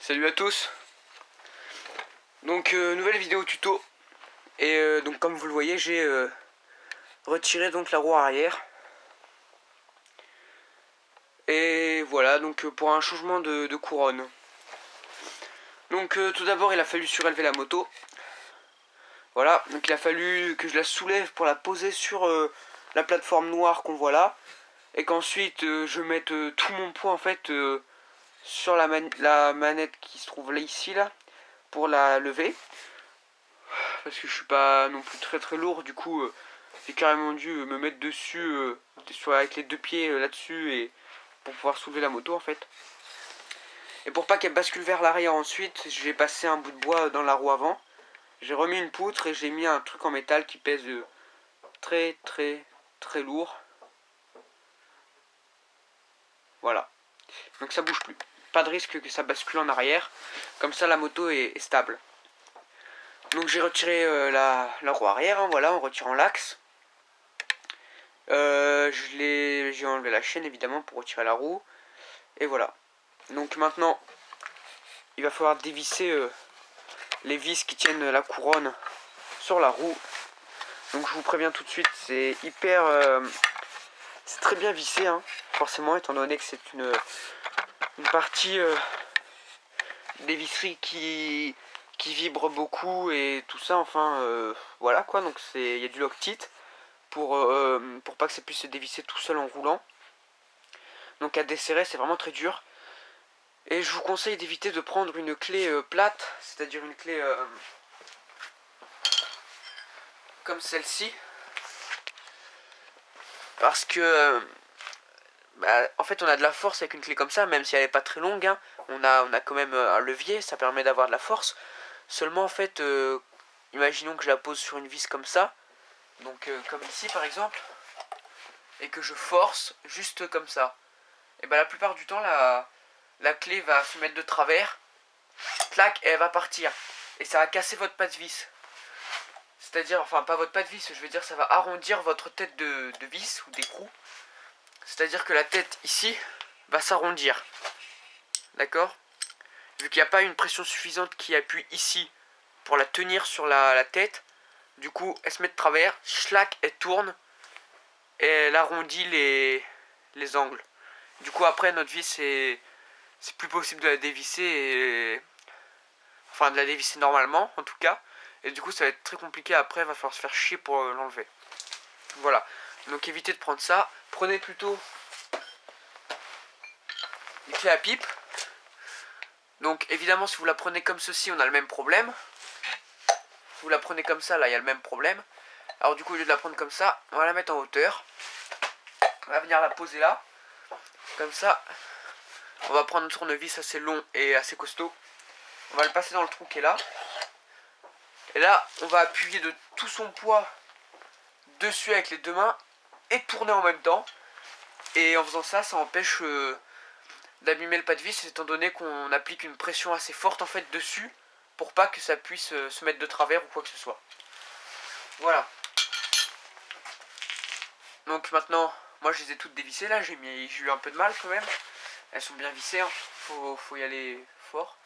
Salut à tous. Donc nouvelle vidéo tuto. Et donc comme vous le voyez, j'ai retiré donc la roue arrière. Et voilà, donc pour un changement de couronne. Donc tout d'abord il a fallu surélever la moto. Voilà, donc il a fallu que je la soulève pour la poser sur la plateforme noire qu'on voit là. Et qu'ensuite je mette tout mon poids en fait sur la manette qui se trouve là ici là pour la lever. Parce que je suis pas non plus très lourd, du coup j'ai carrément dû me mettre dessus avec les deux pieds là-dessus et pour pouvoir soulever la moto en fait. Et pour pas qu'elle bascule vers l'arrière ensuite, j'ai passé un bout de bois dans la roue avant. J'ai remis une poutre et j'ai mis un truc en métal qui pèse très lourd. Voilà. Donc ça bouge plus. Pas de risque que ça bascule en arrière. Comme ça la moto est stable. Donc j'ai retiré la roue arrière, hein, voilà, en retirant l'axe. J'ai enlevé la chaîne évidemment pour retirer la roue. Et voilà. Donc maintenant, il va falloir dévisser les vis qui tiennent la couronne sur la roue. Donc je vous préviens tout de suite, c'est c'est très bien vissé, hein, forcément, étant donné que c'est une partie des visseries qui vibre beaucoup et tout ça, enfin voilà quoi. Donc il y a du Loctite pour pas que ça puisse se dévisser tout seul en roulant. Donc à desserrer, c'est vraiment très dur. Et je vous conseille d'éviter de prendre une clé plate, c'est-à-dire une clé comme celle-ci. Parce que en fait on a de la force avec une clé comme ça, même si elle n'est pas très longue, hein. On a quand même un levier, ça permet d'avoir de la force. Seulement en fait, imaginons que je la pose sur une vis comme ça, donc comme ici par exemple, et que je force juste comme ça. Et la plupart du temps la clé va se mettre de travers, clac, et elle va partir. Et ça va casser votre passe-vis. C'est-à-dire, enfin pas votre patte-vis, je veux dire ça va arrondir votre tête de vis ou d'écrou. C'est-à-dire que la tête ici va s'arrondir. D'accord? Vu qu'il n'y a pas une pression suffisante qui appuie ici pour la tenir sur la tête, du coup elle se met de travers, schlac, elle tourne et elle arrondit les angles. Du coup après notre vis c'est plus possible de la dévisser enfin de la dévisser normalement en tout cas. Et du coup ça va être très compliqué après, il va falloir se faire chier pour l'enlever. Voilà, donc évitez de prendre ça. Prenez plutôt une clé à pipe. Donc évidemment si vous la prenez comme ceci on a le même problème. Si vous la prenez comme ça là il y a le même problème. Alors du coup au lieu de la prendre comme ça, on va la mettre en hauteur. On va venir la poser là. Comme ça. On va prendre un tournevis assez long et assez costaud. On va le passer dans le trou qui est là. Et là on va appuyer de tout son poids dessus avec les deux mains et tourner en même temps. Et en faisant ça, ça empêche d'abîmer le pas de vis, étant donné qu'on applique une pression assez forte en fait dessus pour pas que ça puisse se mettre de travers ou quoi que ce soit. Voilà. Donc maintenant, moi je les ai toutes dévissées là, j'ai eu un peu de mal quand même. Elles sont bien vissées, hein. Faut y aller fort.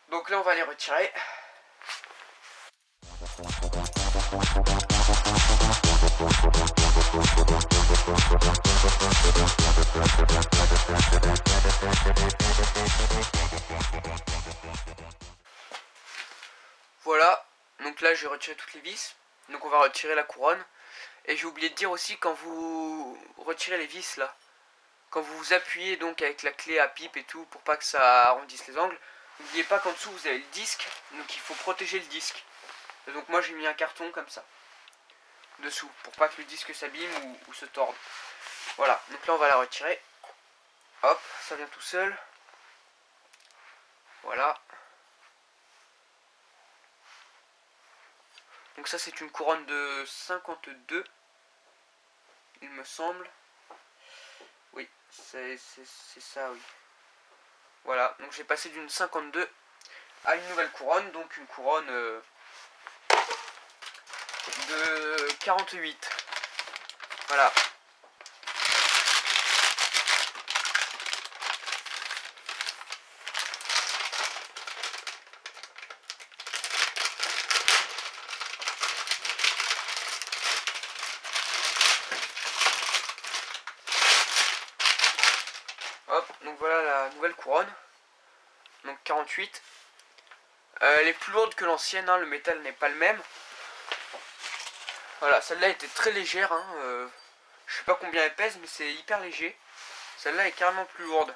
Donc là on va les retirer. Voilà, donc là j'ai retiré toutes les vis. Donc on va retirer la couronne. Et j'ai oublié de dire aussi, quand vous retirez les vis là, quand vous vous appuyez donc avec la clé à pipe et tout pour pas que ça arrondisse les angles, n'oubliez pas qu'en dessous vous avez le disque, donc il faut protéger le disque. Et donc moi j'ai mis un carton comme ça dessous pour pas que le disque s'abîme ou se torde. Voilà, donc là on va la retirer. Hop, ça vient tout seul. Voilà. Donc ça c'est une couronne de 52, il me semble. Oui, c'est ça, oui. Voilà, donc j'ai passé d'une 52 à une nouvelle couronne, donc une couronne de 48. Voilà. donc voilà la nouvelle couronne. Donc 48. Elle est plus lourde que l'ancienne, hein, le métal n'est pas le même. Voilà, celle-là était très légère, hein, je sais pas combien elle pèse, mais c'est hyper léger. Celle-là est carrément plus lourde.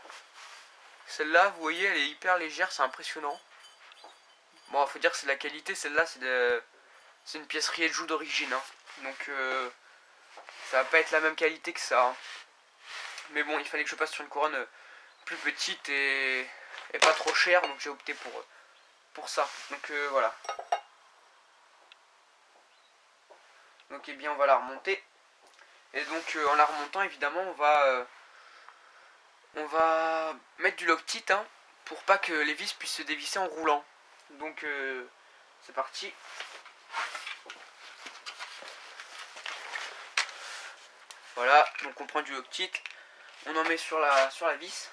Celle-là, vous voyez, elle est hyper légère, c'est impressionnant. Bon, faut dire que c'est de la qualité, celle-là, c'est une pièce Rieju d'origine, hein. Donc, ça va pas être la même qualité que ça, hein. Mais bon, il fallait que je passe sur une couronne plus petite et pas trop chère, donc j'ai opté pour ça. Donc, voilà. Donc, eh bien, on va la remonter. Et donc, en la remontant, évidemment, on va mettre du Loctite, hein, pour pas que les vis puissent se dévisser en roulant. Donc c'est parti. Voilà, donc on prend du Loctite, on en met sur la vis.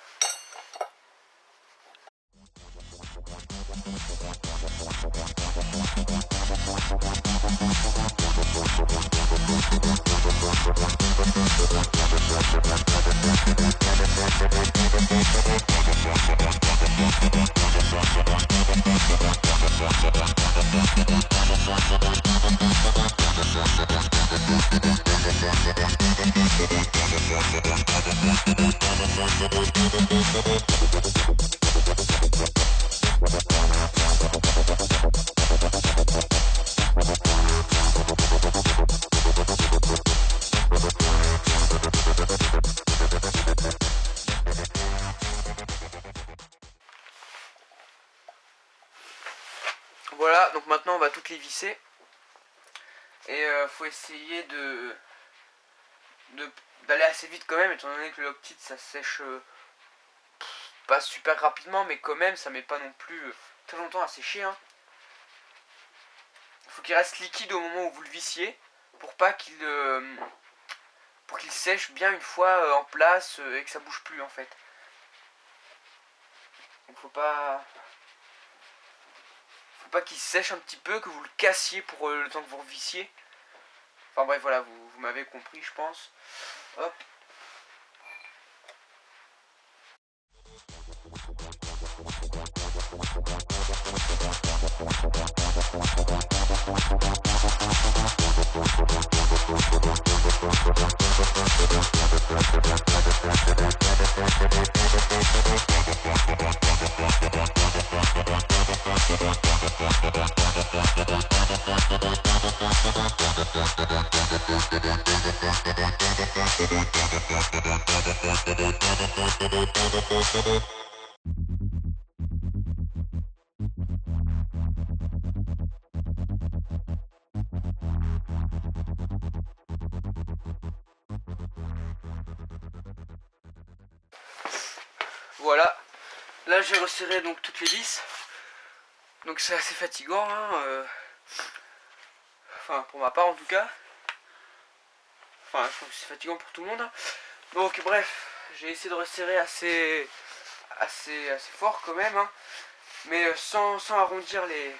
Voilà, donc maintenant on va toutes les visser. Et faut essayer d'aller assez vite quand même, étant donné que le Loctite ça sèche pas super rapidement, mais quand même ça met pas non plus très longtemps à sécher, hein. Il faut qu'il reste liquide au moment où vous le vissiez, pour pas qu'il sèche bien une fois en place et que ça bouge plus en fait. Donc faut pas qu'il sèche un petit peu, que vous le cassiez pour le temps que vous revissiez. Enfin bref, voilà, vous m'avez compris, je pense. Hop. Voilà, là j'ai resserré donc toutes les vis. Donc c'est assez fatigant, hein, enfin pour ma part en tout cas. Enfin je pense que c'est fatigant pour tout le monde, hein. Donc bref, j'ai essayé de resserrer assez fort quand même, hein. Mais sans arrondir les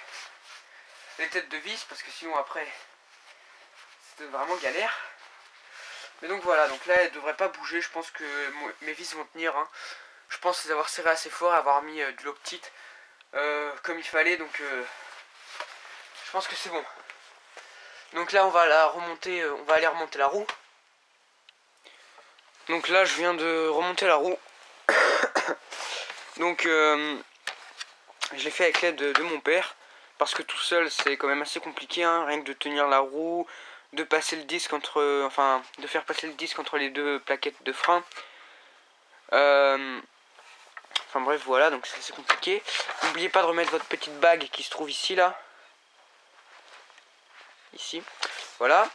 têtes de vis, parce que sinon après c'était vraiment galère. Mais donc voilà, donc là elle devrait pas bouger, je pense que mes vis vont tenir, hein. Je pense les avoir serrées assez fort et avoir mis du Loctite comme il fallait, donc je pense que c'est bon. Donc là on va la remonter, on va aller remonter la roue. Donc là je viens de remonter la roue. Donc je l'ai fait avec l'aide de mon père, parce que tout seul c'est quand même assez compliqué, hein, rien que de tenir la roue, de passer le disque de faire passer le disque entre les deux plaquettes de frein. Enfin bref, voilà, donc c'est assez compliqué. N'oubliez pas de remettre votre petite bague qui se trouve ici, là. Ici. Voilà.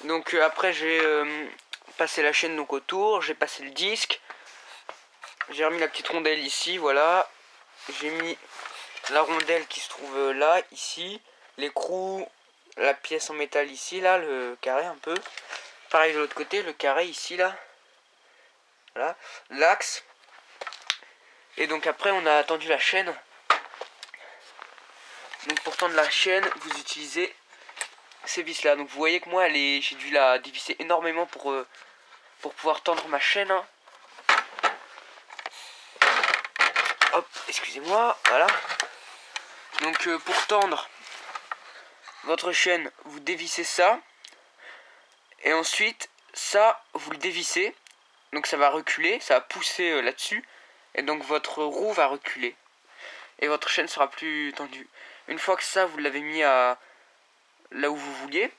Donc après j'ai passé la chaîne donc autour, j'ai passé le disque. J'ai remis la petite rondelle ici, voilà. J'ai mis la rondelle qui se trouve là, ici. L'écrou, la pièce en métal ici, là, le carré un peu. Pareil de l'autre côté, le carré ici, là. Voilà. L'axe. Et donc après on a tendu la chaîne. Donc pour tendre la chaîne, vous utilisez ces vis là. Donc vous voyez que moi j'ai dû la dévisser énormément pour pouvoir tendre ma chaîne. Hein. Hop, excusez-moi, voilà. Donc pour tendre votre chaîne, vous dévissez ça. Et ensuite, ça, vous le dévissez. Donc ça va reculer, ça va pousser là-dessus. Et donc votre roue va reculer. Et votre chaîne sera plus tendue. Une fois que ça, vous l'avez mis à là où vous vouliez.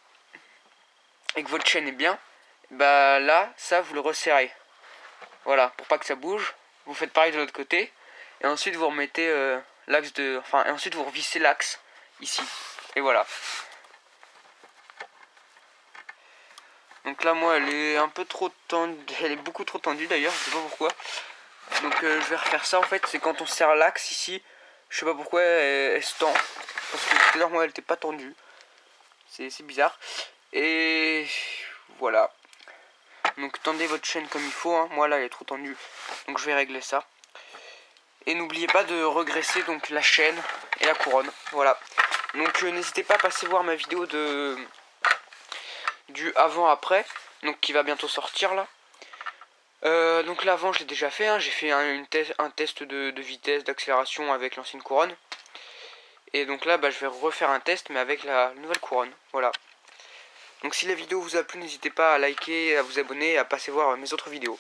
Et que votre chaîne est bien. Bah là, ça, vous le resserrez. Voilà, pour pas que ça bouge. Vous faites pareil de l'autre côté. Et ensuite, vous remettez l'axe de... Enfin, et ensuite, vous revissez l'axe ici. Et voilà. Donc là, moi, elle est un peu trop tendue. Elle est beaucoup trop tendue d'ailleurs, je sais pas pourquoi. Donc je vais refaire ça en fait. C'est quand on serre l'axe ici. Je sais pas pourquoi elle se tend. Parce que tout à l'heure, moi, elle était pas tendue. C'est bizarre. Et voilà. Donc tendez votre chaîne comme il faut. Hein. Moi, là, elle est trop tendue. Donc je vais régler ça. Et n'oubliez pas de regresser donc la chaîne et la couronne. Voilà. Donc n'hésitez pas à passer voir ma vidéo du avant-après. Donc qui va bientôt sortir là. Donc l'avant je l'ai déjà fait. Hein. J'ai fait un test de vitesse, d'accélération avec l'ancienne couronne. Et donc là je vais refaire un test mais avec la nouvelle couronne. Voilà. Donc si la vidéo vous a plu, n'hésitez pas à liker, à vous abonner et à passer voir mes autres vidéos.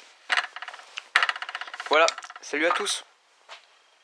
Voilà. Salut à tous.